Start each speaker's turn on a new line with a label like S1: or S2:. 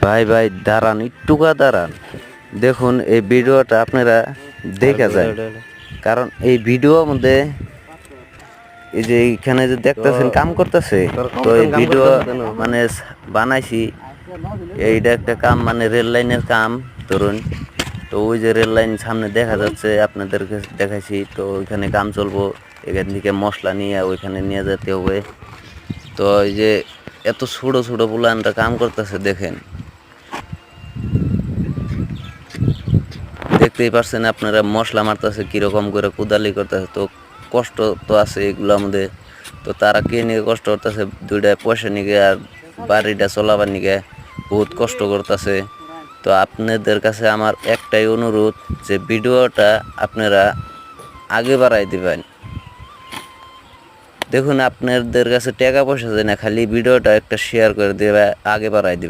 S1: ভাই ভাই দাঁড়ান, একটুকা দাঁড়ান। দেখুন এই ভিডিওটা আপনারা দেখা যায়, কারণ এই ভিডিওর মধ্যে এই যে এইখানে যে দেখতেছেন কাম করতেছে, তো এই ভিডিও মানে বানাইছি। এইটা একটা কাম, মানে রেল লাইনের কাম ধরুন। তো ওই যে রেল লাইন সামনে দেখা যাচ্ছে, আপনাদেরকে দেখাইছি। তো ওইখানে কাম চলবো, এখান থেকে মশলা নিয়ে ওইখানে নিয়ে যেতে হবে। তো এই যে এত ছোট ছোট পুলানরা কাম করতেছে দেখেন, দেখতেই পারছেন আপনারা, মশলা মারতেছে কিরকম করে, কুদালি করতেছে। তো কষ্ট তো আছে এগুলো আমাদের। তো তারা কে নিয়ে কষ্ট করতেছে, দুইটা পয়সা নিয়ে আর বাড়িটা চলাবার নিয়ে বহুত কষ্ট করতেছে। তো আপনাদের কাছে আমার একটাই অনুরোধ, যে ভিডিওটা আপনারা আগে বাড়াই দিবেন। দেখুন আপনাদের কাছে টাকা পয়সা যায় না, খালি ভিডিওটা একটা শেয়ার করে দেবে, আগে বাড়াই দিবেন।